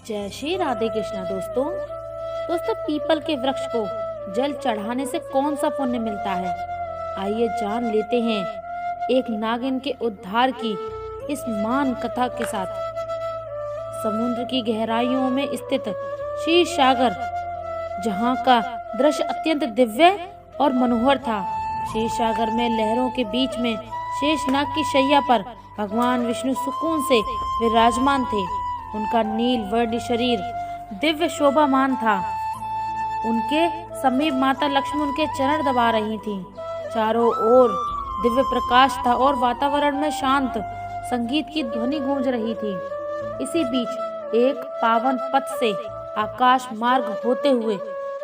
जय श्री राधे कृष्णा। दोस्तों पीपल के वृक्ष को जल चढ़ाने से कौन सा पुण्य मिलता है, आइए जान लेते हैं एक नागिन के उद्धार की इस मान कथा के साथ। समुद्र की गहराइयों में स्थित क्षीर सागर, जहाँ का दृश्य अत्यंत दिव्य और मनोहर था। क्षीर सागर में लहरों के बीच में शेषनाग की शैया पर भगवान विष्णु सुकून से विराजमान थे। उनका नील वर्ण शरीर दिव्य शोभामान था। उनके समीप माता लक्ष्मी उनके चरण दबा रही थीं। चारों ओर दिव्य प्रकाश था और वातावरण में शांत संगीत की ध्वनि गूंज रही थी। इसी बीच एक पावन पथ से आकाश मार्ग होते हुए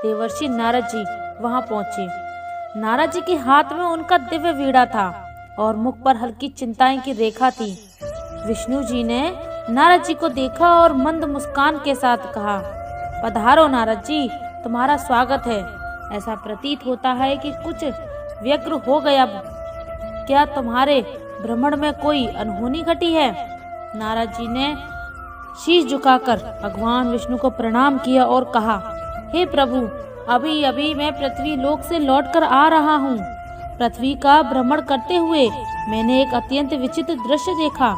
देवर्षि नारद जी वहां पहुंचे। नारद जी के हाथ में उनका दिव्य वीणा था और मुख पर हल्की चिंताएं की रेखा थी। विष्णु जी ने नारद जी को देखा और मंद मुस्कान के साथ कहा, पधारो नारद जी, तुम्हारा स्वागत है। ऐसा प्रतीत होता है कि कुछ व्यग्र हो गया। क्या तुम्हारे भ्रमण में कोई अनहोनी घटी है? नारद जी ने शीश झुकाकर भगवान विष्णु को प्रणाम किया और कहा, हे प्रभु, अभी अभी मैं पृथ्वी लोक से लौटकर आ रहा हूँ। पृथ्वी का भ्रमण करते हुए मैंने एक अत्यंत विचित्र दृश्य देखा।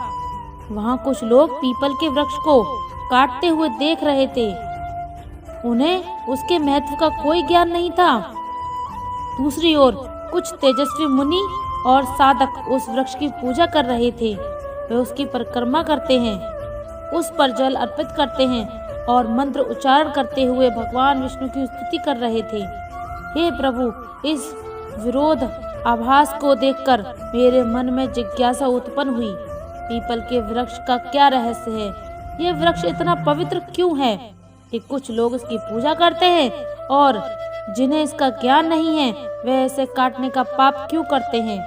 वहाँ कुछ लोग पीपल के वृक्ष को काटते हुए देख रहे थे। उन्हें उसके महत्व का कोई ज्ञान नहीं था। दूसरी ओर कुछ तेजस्वी मुनि और साधक उस वृक्ष की पूजा कर रहे थे। वे उसकी परिक्रमा करते हैं, उस पर जल अर्पित करते हैं और मंत्र उच्चारण करते हुए भगवान विष्णु की स्तुति कर रहे थे। हे प्रभु, इस विरोध आभास को देखकर मेरे मन में जिज्ञासा उत्पन्न हुई। पीपल के वृक्ष का क्या रहस्य है? यह वृक्ष इतना पवित्र क्यों है कि कुछ लोग इसकी पूजा करते हैं और जिन्हें इसका ज्ञान नहीं है वे इसे काटने का पाप क्यों करते हैं?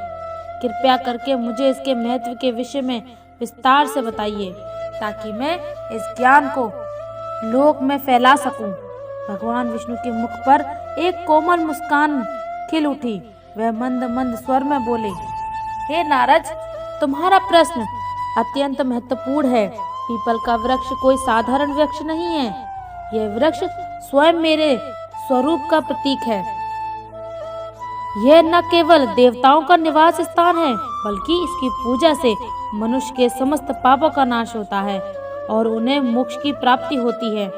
कृपया करके मुझे इसके महत्व के विषय में विस्तार से बताइए, ताकि मैं इस ज्ञान को लोक में फैला सकूं। भगवान विष्णु के मुख पर एक कोमल मुस्कान खिल उठी। वह मंद मंद स्वर में बोले, हे नारद, तुम्हारा प्रश्न अत्यंत महत्वपूर्ण है। पीपल का वृक्ष कोई साधारण वृक्ष नहीं है। यह वृक्ष स्वयं मेरे स्वरूप का प्रतीक है। यह न केवल देवताओं का निवास स्थान है, बल्कि इसकी पूजा से मनुष्य के समस्त पापों का नाश होता है और उन्हें मोक्ष की प्राप्ति होती है।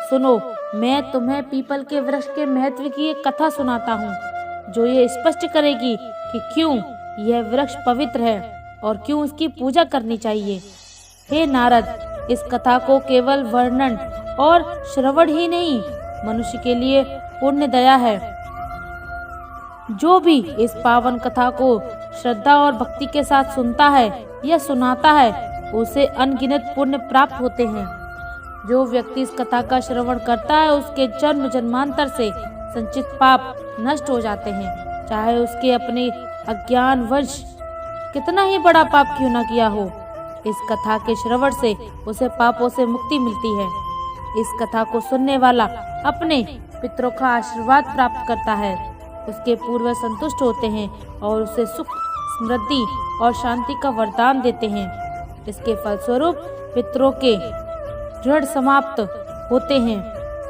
सुनो, मैं तुम्हें पीपल के वृक्ष के महत्व की एक कथा सुनाता हूँ, जो ये स्पष्ट करेगी कि क्यों यह वृक्ष पवित्र है और क्यों इसकी पूजा करनी चाहिए। हे नारद, इस कथा को केवल वर्णन और श्रवण ही नहीं, मनुष्य के लिए पुण्य दया है। जो भी इस पावन कथा को श्रद्धा और भक्ति के साथ सुनता है या सुनाता है, उसे अनगिनत पुण्य प्राप्त होते हैं। जो व्यक्ति इस कथा का श्रवण करता है, उसके जन्म जन्मांतर से संचित पाप नष्ट हो जाते हैं, चाहे उसके अपने अज्ञान वश कितना ही बड़ा पाप क्यों न किया हो। इस कथा के श्रवण से उसे पापों से मुक्ति मिलती है। इस कथा को सुनने वाला अपने पितरों का आशीर्वाद प्राप्त करता है। उसके पूर्वज संतुष्ट होते हैं और उसे सुख, समृद्धि और शांति का वरदान देते हैं। इसके फलस्वरूप पितरों के ऋण समाप्त होते हैं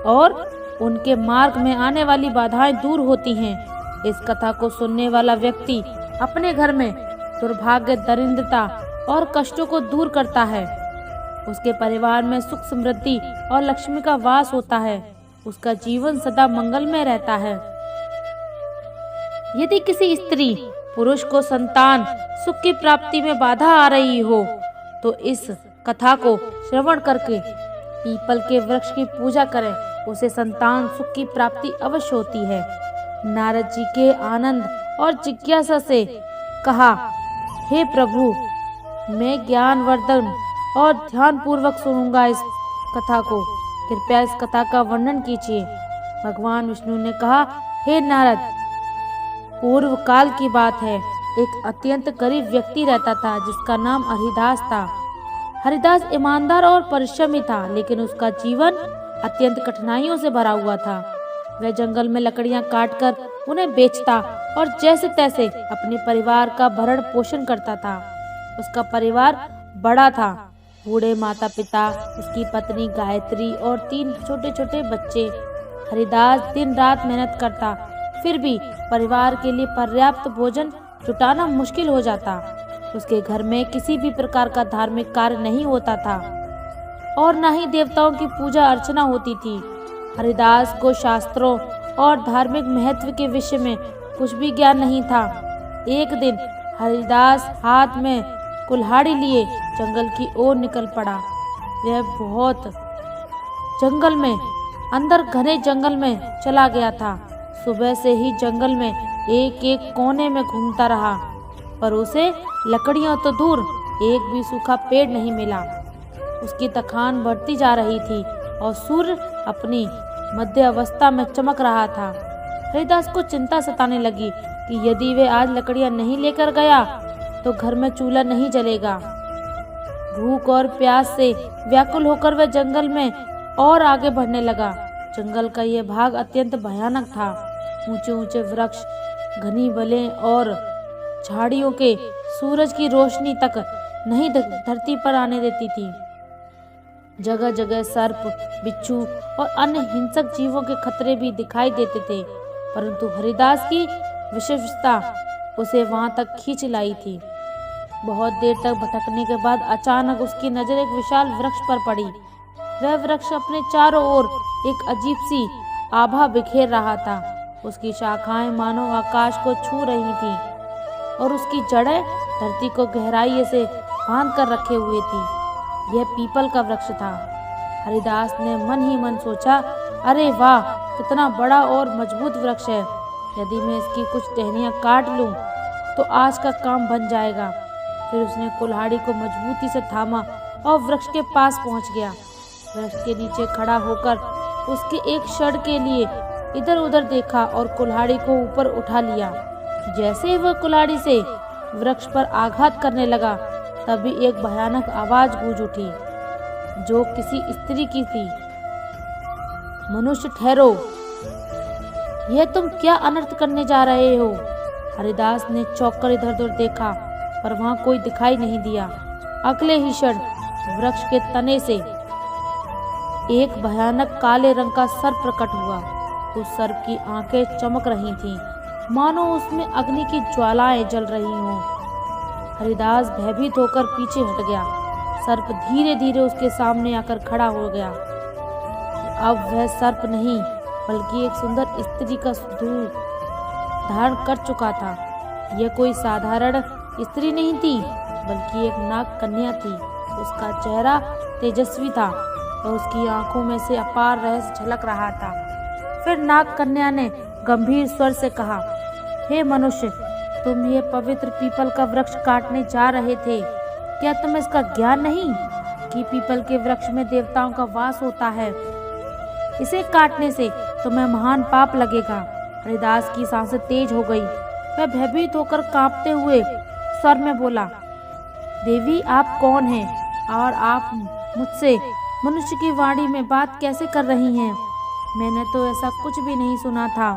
और उनके मार्ग में आने वाली बाधाएं दूर होती हैं। इस कथा को सुनने वाला व्यक्ति अपने घर में दुर्भाग्य, दरिद्रता और कष्टों को दूर करता है। उसके परिवार में सुख, समृद्धि और लक्ष्मी का वास होता है। उसका जीवन सदा मंगलमय रहता है। यदि किसी स्त्री पुरुष को संतान सुख की प्राप्ति में बाधा आ रही हो, तो इस कथा को श्रवण करके पीपल के वृक्ष की पूजा करें। उसे संतान सुख की प्राप्ति अवश्य होती है। नारद जी के आनंद और जिज्ञासा से कहा, हे प्रभु, मैं ज्ञानवर्धन और ध्यान पूर्वक सुनूंगा इस कथा को। कृपया इस कथा का वर्णन कीजिए। भगवान विष्णु ने कहा, हे नारद, पूर्व काल की बात है। एक अत्यंत गरीब व्यक्ति रहता था, जिसका नाम हरिदास था। हरिदास ईमानदार और परिश्रमी था, लेकिन उसका जीवन अत्यंत कठिनाइयों से भरा हुआ था। वह जंगल में लकड़ियां काटकर उन्हें बेचता और जैसे तैसे अपने परिवार का भरण पोषण करता था। उसका परिवार बड़ा था, बूढ़े माता पिता, उसकी पत्नी गायत्री और 3 छोटे छोटे बच्चे। हरिदास दिन रात मेहनत करता, फिर भी परिवार के लिए पर्याप्त भोजन जुटाना मुश्किल हो जाता। उसके घर में किसी भी प्रकार का धार्मिक कार्य नहीं होता था और न ही देवताओं की पूजा अर्चना होती थी। हरिदास को शास्त्रों और धार्मिक महत्व के विषय में कुछ भी ज्ञान नहीं था। एक दिन हरिदास हाथ में कुल्हाड़ी लिए जंगल की ओर निकल पड़ा। वह बहुत जंगल में अंदर घने जंगल में चला गया था। सुबह से ही जंगल में एक एक कोने में घूमता रहा, पर उसे लकड़ियां तो दूर एक भी सूखा पेड़ नहीं मिला। उसकी थकान बढ़ती जा रही थी और सूर्य अपनी मध्य अवस्था में चमक रहा था। हरिदास को चिंता सताने लगी कि यदि वे आज लकड़ियां नहीं लेकर गया तो घर में चूल्हा नहीं जलेगा। भूख और प्यास से व्याकुल होकर वह जंगल में और आगे बढ़ने लगा। जंगल का यह भाग अत्यंत भयानक था। ऊंचे ऊंचे वृक्ष, घनी बलें और झाड़ियों के सूरज की रोशनी तक नहीं धरती पर आने देती थी। जगह जगह सर्प, बिच्छू और अन्य हिंसक जीवों के खतरे भी दिखाई देते थे, परंतु हरिदास की विशेषता उसे वहां तक खींच लाई थी। बहुत देर तक भटकने के बाद अचानक उसकी नजर एक विशाल वृक्ष पर पड़ी। वह वृक्ष अपने चारों ओर एक अजीब सी आभा बिखेर रहा था। उसकी शाखाएं मानो आकाश को छू रही थी और उसकी जड़ें धरती को गहराई से बांध कर रखे हुए थी। यह पीपल का वृक्ष था। हरिदास ने मन ही मन सोचा, अरे वाह, कितना बड़ा और मजबूत वृक्ष है। यदि मैं इसकी कुछ टहनियां काट लूं तो आज का काम बन जाएगा। फिर उसने कुल्हाड़ी को मजबूती से थामा और वृक्ष के पास पहुंच गया। वृक्ष के नीचे खड़ा होकर उसके एक क्षण के लिए इधर उधर देखा और कुल्हाड़ी को ऊपर उठा लिया। जैसे ही वह कुल्हाड़ी से वृक्ष पर आघात करने लगा, तभी एक भयानक आवाज गूंज उठी, जो किसी स्त्री की थी। मनुष्य ठहरो, यह तुम क्या अनर्थ करने जा रहे हो? हरिदास ने चौंक कर इधर उधर देखा, पर वहां कोई दिखाई नहीं दिया। अगले ही क्षण वृक्ष के तने से एक भयानक काले रंग का सर्प प्रकट हुआ। उस सर्प की आंखें चमक रही थीं, मानो उसमें अग्नि की ज्वालाएं जल रही हों। हरिदास भयभीत होकर पीछे हट गया। सर्प धीरे धीरे उसके सामने आकर खड़ा हो गया। अब वह सर्प नहीं, बल्कि एक सुंदर स्त्री का रूप धारण कर चुका था। यह कोई साधारण स्त्री नहीं थी, बल्कि एक नाग कन्या थी। उसका चेहरा तेजस्वी था और उसकी आंखों में से अपार रहस्य झलक रहा था। फिर नाग कन्या ने गंभीर स्वर से कहा, हे मनुष्य, तुम ये पवित्र पीपल का वृक्ष काटने जा रहे थे। क्या तुम्हें इसका ज्ञान नहीं कि पीपल के वृक्ष में देवताओं का वास होता है? इसे काटने से तुम्हें महान पाप लगेगा। हरिदास की सांसें तेज हो गई। वह भयभीत होकर कांपते हुए स्वर में बोला, देवी, आप कौन हैं और आप मुझसे मनुष्य की वाणी में बात कैसे कर रही हैं? मैंने तो ऐसा कुछ भी नहीं सुना था।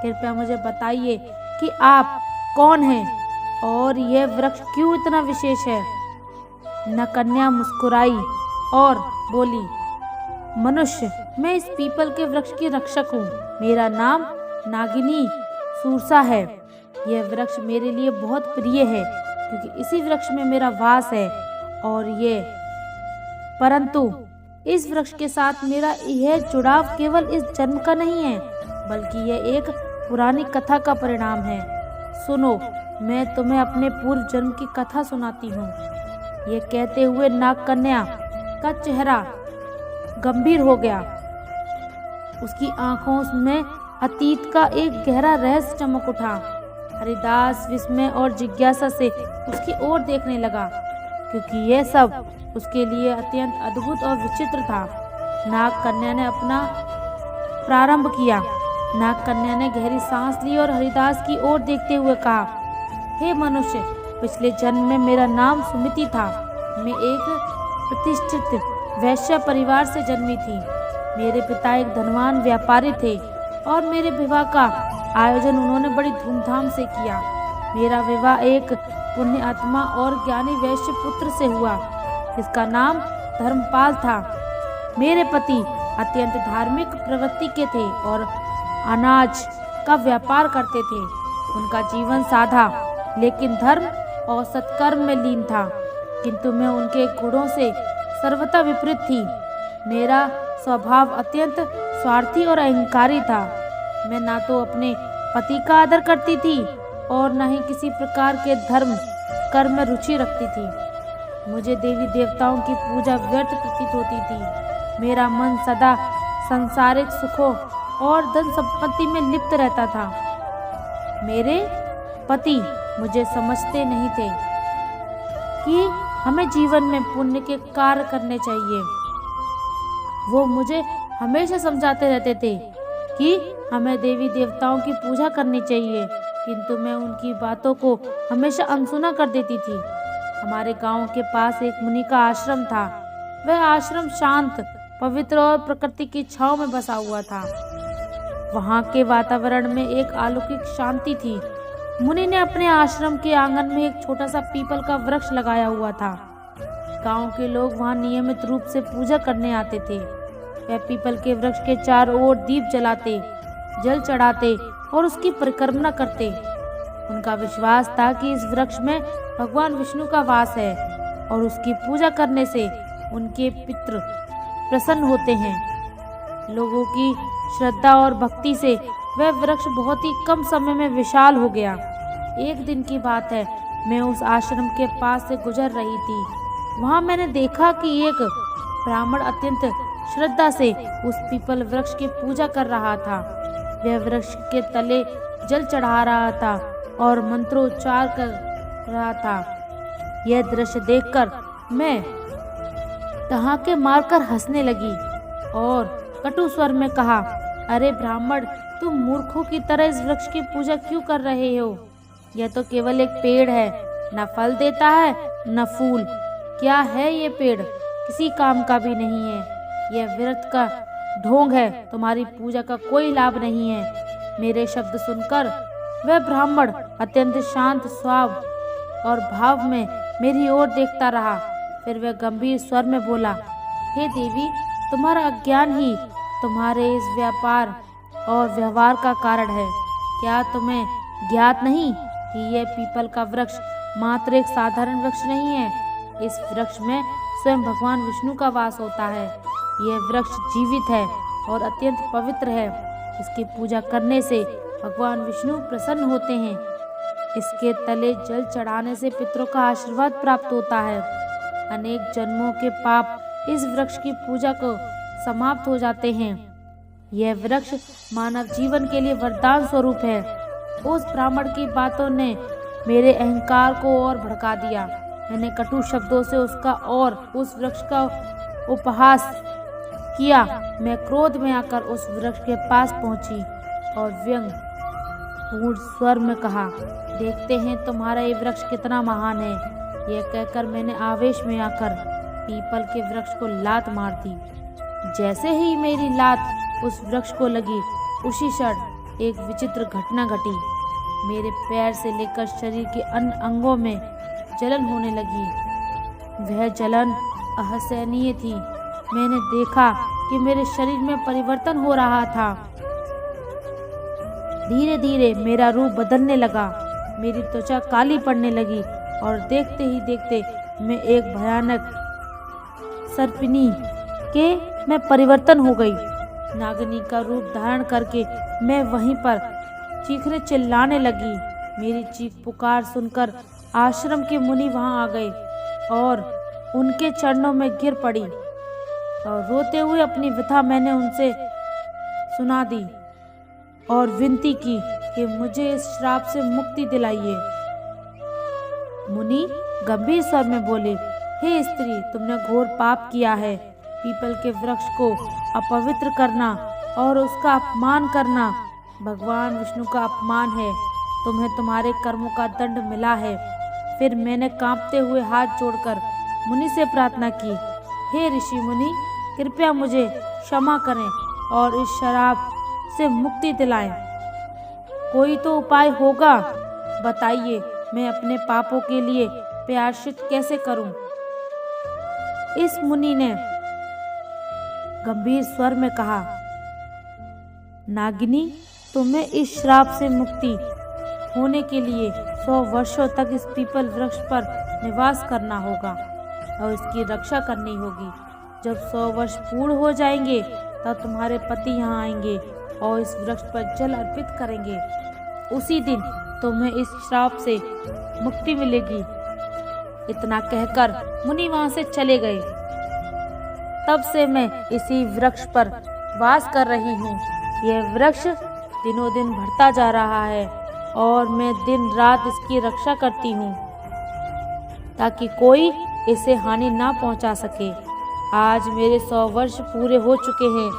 कृपया मुझे बताइए कि आप कौन हैं और यह वृक्ष क्यों इतना विशेष है? न कन्या मुस्कुराई और बोली, मनुष्य, मैं इस पीपल के वृक्ष की रक्षक हूँ। मेरा नाम नागिनी सूरसा है। यह वृक्ष मेरे लिए बहुत प्रिय है, क्योंकि इसी वृक्ष में मेरा वास है। और ये परंतु इस वृक्ष के साथ मेरा यह जुड़ाव केवल इस जन्म का नहीं है, बल्कि यह एक पुरानी कथा का परिणाम है। सुनो, मैं तुम्हें अपने पूर्व जन्म की कथा सुनाती हूँ। ये कहते हुए नाग कन्या का चेहरा गंभीर हो गया। उसकी आंखों में अतीत का एक गहरा रहस्य चमक उठा। हरिदास विस्मय और जिज्ञासा से उसकी ओर देखने लगा, क्योंकि यह सब उसके लिए अत्यंत अद्भुत और विचित्र था। नाग कन्या ने अपना प्रारंभ किया। नाग कन्या ने गहरी सांस ली और हरिदास की ओर देखते हुए कहा, हे मनुष्य, पिछले जन्म में मेरा नाम सुमिति था। मैं एक प्रतिष्ठित वैश्य परिवार से जन्मी थी। मेरे पिता एक धनवान व्यापारी थे और मेरे विवाह का आयोजन उन्होंने बड़ी धूमधाम से किया। मेरा विवाह एक पुण्य आत्मा और ज्ञानी वैश्य पुत्र से हुआ। जिसका नाम धर्मपाल था। मेरे पति अत्यंत धार्मिक प्रवृत्ति के थे और अनाज का व्यापार करते थे। उनका जीवन सादा लेकिन धर्म और सत्कर्म में लीन था, किंतु मैं उनके गुणों से सर्वथा विपरीत थी। मेरा स्वभाव अत्यंत स्वार्थी और अहंकारी था। मैं ना तो अपने पति का आदर करती थी और न ही किसी प्रकार के धर्म कर्म में रुचि रखती थी। मुझे देवी देवताओं की पूजा व्यर्थ प्रतीत होती थी। मेरा मन सदा सांसारिक सुखों और धन संपत्ति में लिप्त रहता था। मेरे पति मुझे समझते नहीं थे कि हमें जीवन में पुण्य के कार्य करने चाहिए। वो मुझे हमेशा समझाते रहते थे कि हमें देवी देवताओं की पूजा करनी चाहिए, किंतु मैं उनकी बातों को हमेशा अनसुना कर देती थी। हमारे गांव के पास एक मुनि का आश्रम था। वह आश्रम शांत, पवित्र और प्रकृति की छांव में बसा हुआ था। वहां के वातावरण में एक अलौकिक शांति थी। मुनि ने अपने आश्रम के आंगन में एक छोटा सा पीपल का वृक्ष लगाया हुआ था। गांव के लोग वहां नियमित रूप से पूजा करने आते थे। वह पीपल के वृक्ष के चारों ओर दीप जलाते, जल चढ़ाते और उसकी परिक्रमा करते। उनका विश्वास था कि इस वृक्ष में भगवान विष्णु का वास है और उसकी पूजा करने से उनके पितृ प्रसन्न होते हैं। लोगों की श्रद्धा और भक्ति से वह वृक्ष बहुत ही कम समय में विशाल हो गया। एक दिन की बात है, मैं उस आश्रम के पास से गुजर रही थी। वहां मैंने देखा कि एक ब्राह्मण अत्यंत श्रद्धा से उस पीपल वृक्ष की पूजा कर रहा था। वह वृक्ष के तले जल चढ़ा रहा था और मंत्रोच्चार कर रहा था। यह दृश्य देखकर मैं ठहाके मारकर हंसने लगी और कटु स्वर में कहा, अरे ब्राह्मण, तुम मूर्खों की तरह इस वृक्ष की पूजा क्यों कर रहे हो? यह तो केवल एक पेड़ है, न फल देता है न फूल। क्या है ये पेड़? किसी काम का भी नहीं है। यह व्यर्थ का ढोंग है। तुम्हारी पूजा का कोई लाभ नहीं है। मेरे शब्द सुनकर वह ब्राह्मण अत्यंत शांत स्वभाव और भाव में मेरी ओर देखता रहा। फिर वह गंभीर स्वर में बोला, हे देवी, तुम्हारा अज्ञान ही तुम्हारे इस व्यापार और व्यवहार का कारण है। क्या तुम्हें ज्ञात नहीं कि यह पीपल का वृक्ष मात्र एक साधारण वृक्ष नहीं है? इस वृक्ष में स्वयं भगवान विष्णु का वास होता है। यह वृक्ष जीवित है और अत्यंत पवित्र है। इसकी पूजा करने से भगवान विष्णु प्रसन्न होते हैं। इसके तले जल चढ़ाने से पितरों का आशीर्वाद प्राप्त होता है। अनेक जन्मों के पाप इस वृक्ष की पूजा को समाप्त हो जाते हैं। यह वृक्ष मानव जीवन के लिए वरदान स्वरूप है। उस ब्राह्मण की बातों ने मेरे अहंकार को और भड़का दिया। मैंने कटु शब्दों से उसका और उस वृक्ष का उपहास किया। मैं क्रोध में आकर उस वृक्ष के पास पहुंची और व्यंग पूर्ण स्वर में कहा, देखते हैं तुम्हारा ये वृक्ष कितना महान है। यह कहकर मैंने आवेश में आकर पीपल के वृक्ष को लात मार दी। जैसे ही मेरी लात उस वृक्ष को लगी, उसी क्षण एक विचित्र घटना घटी। मेरे पैर से लेकर शरीर के अन्य अंगों में जलन होने लगी। वह जलन असहनीय थी। मैंने देखा कि मेरे शरीर में परिवर्तन हो रहा था। धीरे धीरे मेरा रूप बदलने लगा। मेरी त्वचा काली पड़ने लगी और देखते ही देखते मैं एक भयानक सर्पिनी के मैं परिवर्तन हो गई। नागिनी का रूप धारण करके मैं वहीं पर चीखने चिल्लाने लगी। मेरी चीख पुकार सुनकर आश्रम के मुनि वहां आ गए और उनके चरणों में गिर पड़ी और रोते हुए अपनी व्यथा मैंने उनसे सुना दी और विनती की कि मुझे इस श्राप से मुक्ति दिलाइए। मुनि गंभीर स्वर में बोले, हे स्त्री, तुमने घोर पाप किया है। पीपल के वृक्ष को अपवित्र करना और उसका अपमान करना भगवान विष्णु का अपमान है। तुम्हें तुम्हारे कर्मों का दंड मिला है। फिर मैंने कांपते हुए हाथ जोड़कर मुनि से प्रार्थना की, हे ऋषि मुनि, कृपया मुझे क्षमा करें और इस शराब से मुक्ति दिलाएं। कोई तो उपाय होगा, बताइए, मैं अपने पापों के लिए प्रायश्चित कैसे करूं? इस मुनि ने गंभीर स्वर में कहा, नागिनी, तुम्हें इस श्राप से मुक्ति होने के लिए 100 वर्षों तक इस पीपल वृक्ष पर निवास करना होगा और इसकी रक्षा करनी होगी। जब 100 वर्ष पूर्ण हो जाएंगे तब तुम्हारे पति यहाँ आएंगे और इस वृक्ष पर जल अर्पित करेंगे। उसी दिन तुम्हें इस श्राप से मुक्ति मिलेगी। इतना कहकर मुनि वहां से चले गए। तब से मैं इसी वृक्ष पर वास कर रही हूँ। यह वृक्ष दिनों दिन बढ़ता जा रहा है और मैं दिन रात इसकी रक्षा करती हूँ ताकि कोई इसे हानि ना पहुँचा सके। आज मेरे 100 वर्ष पूरे हो चुके हैं।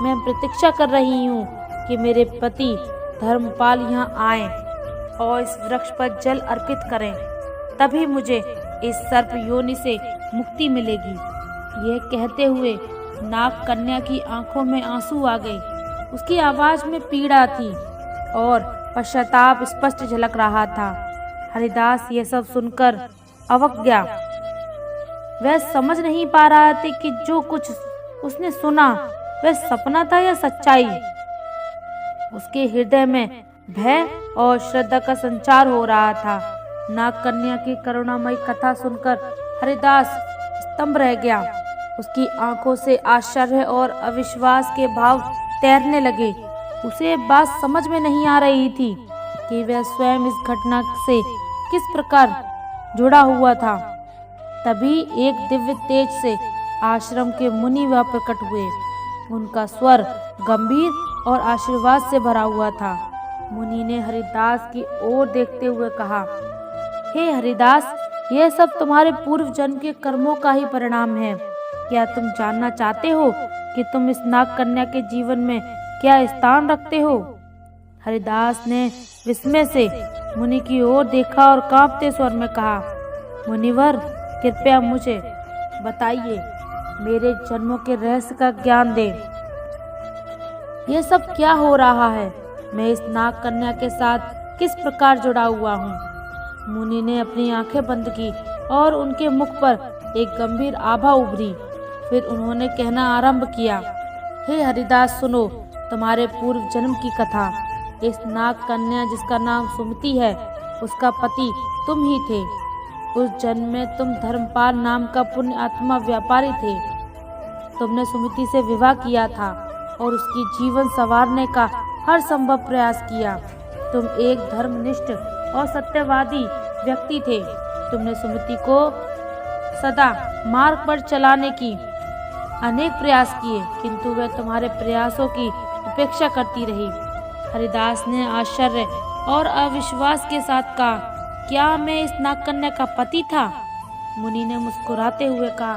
मैं प्रतीक्षा कर रही हूँ कि मेरे पति धर्मपाल यहाँ आए और इस वृक्ष पर जल अर्पित करें, तभी मुझे इस सर्प योनि से मुक्ति मिलेगी। यह कहते हुए नाग कन्या की आंखों में आंसू आ गए। उसकी आवाज में पीड़ा थी और पश्चाताप स्पष्ट झलक रहा था। हरिदास यह सब सुनकर अवक गया। वह समझ नहीं पा रहा था कि जो कुछ उसने सुना वह सपना था या सच्चाई। उसके हृदय में भय और श्रद्धा का संचार हो रहा था। नाग कन्या की करुणामयी कथा सुनकर हरिदास स्तंभ रह गया। उसकी आंखों से आश्चर्य और अविश्वास के भाव तैरने लगे। उसे बात समझ में नहीं आ रही थी कि वह स्वयं इस घटना से किस प्रकार जुड़ा हुआ था। तभी एक दिव्य तेज से आश्रम के मुनि वह प्रकट हुए। उनका स्वर गंभीर और आशीर्वाद से भरा हुआ था। मुनि ने हरिदास की ओर देखते हुए कहा, हे हरिदास, यह सब तुम्हारे पूर्व जन्म के कर्मों का ही परिणाम है। क्या तुम जानना चाहते हो कि तुम इस नाग कन्या के जीवन में क्या स्थान रखते हो? हरिदास ने विस्मय से मुनि की ओर देखा और कांपते स्वर में कहा, मुनिवर, कृपया मुझे बताइए, मेरे जन्मों के रहस्य का ज्ञान दे। यह सब क्या हो रहा है? मैं इस नाग कन्या के साथ किस प्रकार जुड़ा हुआ हूँ? मुनि ने अपनी आंखें बंद की और उनके मुख पर एक गंभीर आभा उभरी। फिर उन्होंने कहना आरंभ किया, हे हरिदास, सुनो तुम्हारे पूर्व जन्म की कथा। इस नाग कन्या जिसका नाम सुमति है, उसका पति तुम ही थे। उस जन्म में तुम धर्मपाल नाम का पुण्य आत्मा व्यापारी थे। तुमने सुमति से विवाह किया था और उसकी जीवन संवारने का हर संभव प्रयास किया। तुम एक धर्मनिष्ठ और सत्यवादी व्यक्ति थे। तुमने सुमति को सदा मार्ग पर चलाने की अनेक प्रयास किए, किंतु वह तुम्हारे प्रयासों की उपेक्षा करती रही। हरिदास ने आश्चर्य और अविश्वास के साथ कहा, क्या मैं इस नाग कन्या का पति था? मुनि ने मुस्कुराते हुए कहा,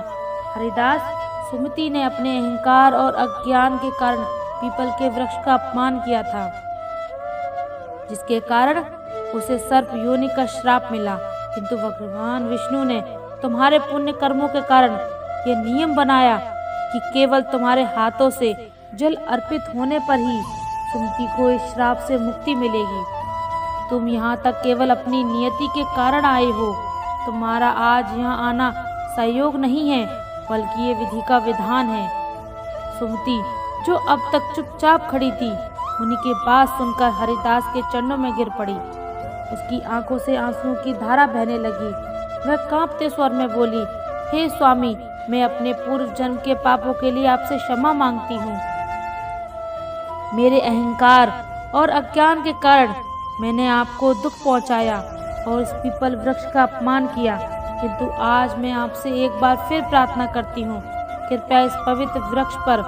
हरिदास, सुमति ने अपने अहंकार और अज्ञान के कारण पीपल के वृक्ष का अपमान किया था, जिसके कारण उसे सर्प योनि का श्राप मिला। किंतु भगवान विष्णु ने तुम्हारे पुण्य कर्मों के कारण यह नियम बनाया कि केवल तुम्हारे हाथों से जल अर्पित होने पर ही सुमति को इस श्राप से मुक्ति मिलेगी। तुम यहाँ तक केवल अपनी नियति के कारण आए हो। तुम्हारा आज यहाँ आना सहयोग नहीं है, बल्कि ये विधि का विधान है। सुमति, जो अब तक चुपचाप खड़ी थी, मुनि की बात सुनकर हरिदास के चरणों में गिर पड़ी। उसकी आंखों से आंसुओं की धारा बहने लगी। वह कांपते स्वर में बोली, हे स्वामी, मैं अपने पूर्व जन्म के पापों के लिए आपसे क्षमा मांगती हूँ। मेरे अहंकार और अज्ञान के कारण मैंने आपको दुख पहुँचाया और इस पीपल वृक्ष का अपमान किया, किंतु आज मैं आपसे एक बार फिर प्रार्थना करती हूँ, कृपया इस पवित्र वृक्ष पर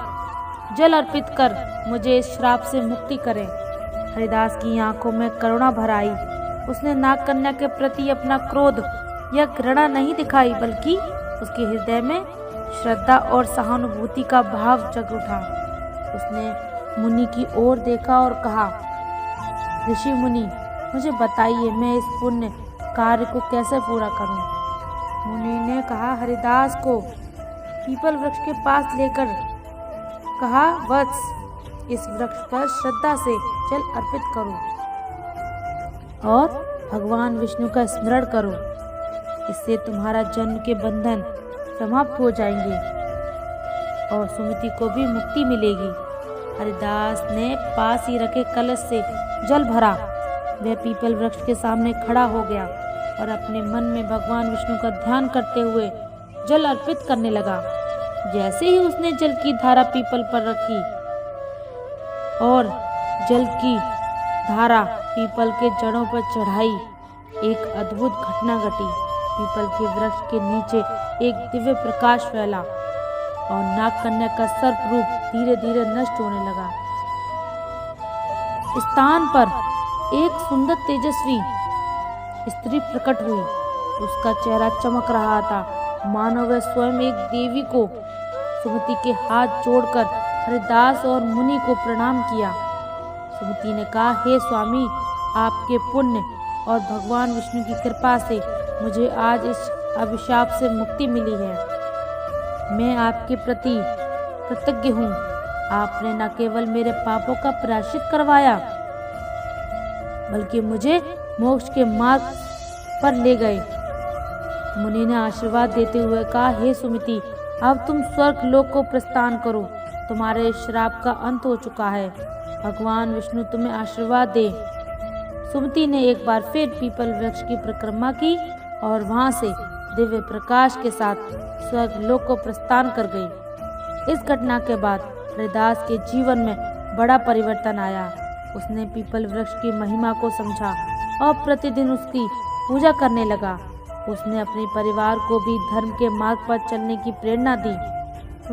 जल अर्पित कर मुझे इस श्राप से मुक्ति करें। हरिदास की आंखों में करुणा भर आई। उसने नाग कन्या के प्रति अपना क्रोध या घृणा नहीं दिखाई, बल्कि उसके हृदय में श्रद्धा और सहानुभूति का भाव जग उठा। उसने मुनि की ओर देखा और कहा, ऋषि मुनि, मुझे बताइए, मैं इस पुण्य कार्य को कैसे पूरा करूं? मुनि ने कहा, हरिदास को पीपल वृक्ष के पास लेकर कहा, वत्स, इस वृक्ष पर श्रद्धा से जल अर्पित करो और भगवान विष्णु का स्मरण करो। इससे तुम्हारा जन्म के बंधन समाप्त हो जाएंगे और सुमति को भी मुक्ति मिलेगी। हरिदास ने पास ही रखे कलश से जल भरा। वह पीपल वृक्ष के सामने खड़ा हो गया और अपने मन में भगवान विष्णु का ध्यान करते हुए जल अर्पित करने लगा। जैसे ही उसने जल की धारा पीपल पर रखी और जल की धारा पीपल के जड़ों पर चढ़ाई, एक अद्भुत घटना घटी। पीपल के वृक्ष के नीचे एक दिव्य प्रकाश फैला और नागकन्या का सर्प रूप धीरे धीरे नष्ट होने लगा। स्थान पर एक सुंदर तेजस्वी स्त्री प्रकट हुई। उसका चेहरा चमक रहा था, मानो वह स्वयं एक देवी को। सुमति के हाथ जोड़कर हरिदास और मुनि को प्रणाम किया। सुमति ने कहा, हे स्वामी, आपके पुण्य और भगवान विष्णु की कृपा से मुझे आज इस अभिशाप से मुक्ति मिली है। मैं आपके प्रति कृतज्ञ हूँ। आपने न केवल मेरे पापों का प्रायश्चित करवाया, बल्कि मुझे मोक्ष के मार्ग पर ले गए। मुनि ने आशीर्वाद देते हुए कहा, हे सुमति, अब तुम स्वर्ग लोक को प्रस्थान करो। तुम्हारे श्राप का अंत हो चुका है। भगवान विष्णु तुम्हें आशीर्वाद दे। सुमति ने एक बार फिर पीपल वृक्ष की परिक्रमा की और वहां से दिव्य प्रकाश के साथ स्वर्ग लोक को प्रस्थान कर गई। इस घटना के बाद हरिदास के जीवन में बड़ा परिवर्तन आया। उसने पीपल वृक्ष की महिमा को समझा और प्रतिदिन उसकी पूजा करने लगा। उसने अपने परिवार को भी धर्म के मार्ग पर चलने की प्रेरणा दी।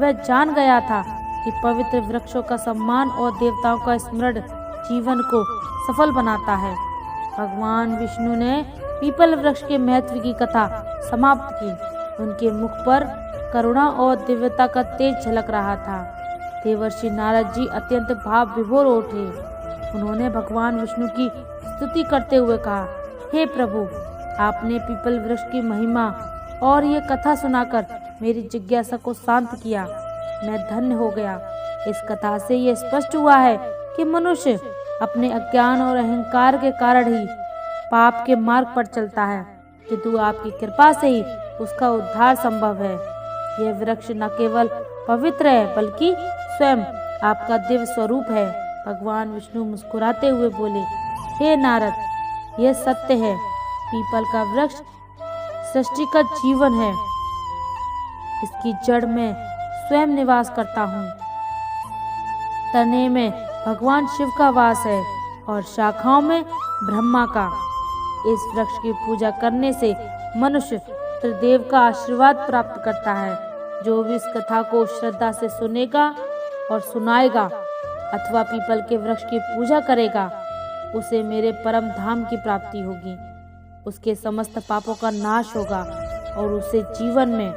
वह जान गया था कि पवित्र वृक्षों का सम्मान और देवताओं का स्मरण जीवन को सफल बनाता है। भगवान विष्णु ने पीपल वृक्ष के महत्व की कथा समाप्त की। उनके मुख पर करुणा और दिव्यता का तेज झलक रहा था। देवर्षि नारद जी अत्यंत भाव विभोर उठे। उन्होंने भगवान विष्णु की स्तुति करते हुए कहा, हे प्रभु, आपने पीपल वृक्ष की महिमा और ये कथा सुनाकर मेरी जिज्ञासा को शांत किया। मैं धन्य हो गया। इस कथा से ये स्पष्ट हुआ है कि मनुष्य अपने अज्ञान और अहंकार के कारण ही पाप के मार्ग पर चलता है, किंतु आपकी कृपा से ही उसका उद्धार संभव है। यह वृक्ष न केवल पवित्र है, बल्कि स्वयं आपका दिव्य स्वरूप है। भगवान विष्णु मुस्कुराते हुए बोले, हे नारद, यह सत्य है। पीपल का वृक्ष सृष्टि का जीवन है। इसकी जड़ में स्वयं निवास करता हूँ। तने में भगवान शिव का वास है और शाखाओं में ब्रह्मा का। इस वृक्ष की पूजा करने से मनुष्य त्रिदेव का आशीर्वाद प्राप्त करता है। जो भी इस कथा को श्रद्धा से सुनेगा और सुनाएगा अथवा पीपल के वृक्ष की पूजा करेगा, उसे मेरे परम धाम की प्राप्ति होगी। उसके समस्त पापों का नाश होगा और उसे जीवन में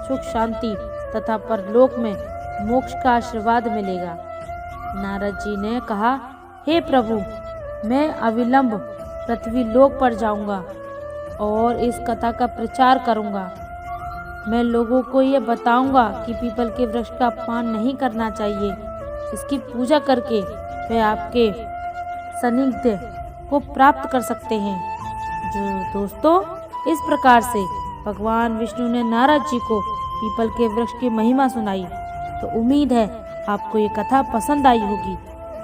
सुख शांति तथा परलोक में मोक्ष का आशीर्वाद मिलेगा। नारद जी ने कहा, हे प्रभु, मैं अविलंब पृथ्वी लोक पर जाऊंगा और इस कथा का प्रचार करूंगा। मैं लोगों को ये बताऊंगा कि पीपल के वृक्ष का अपमान नहीं करना चाहिए। इसकी पूजा करके वे आपके सानिध्य को प्राप्त कर सकते हैं। जो दोस्तों, इस प्रकार से भगवान विष्णु ने नारद जी को पीपल के वृक्ष की महिमा सुनाई। तो उम्मीद है आपको ये कथा पसंद आई होगी।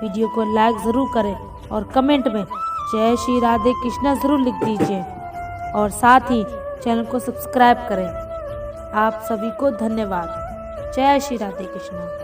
वीडियो को लाइक ज़रूर करें और कमेंट में जय श्री राधे कृष्णा ज़रूर लिख दीजिए और साथ ही चैनल को सब्सक्राइब करें। आप सभी को धन्यवाद। जय श्री राधे कृष्णा।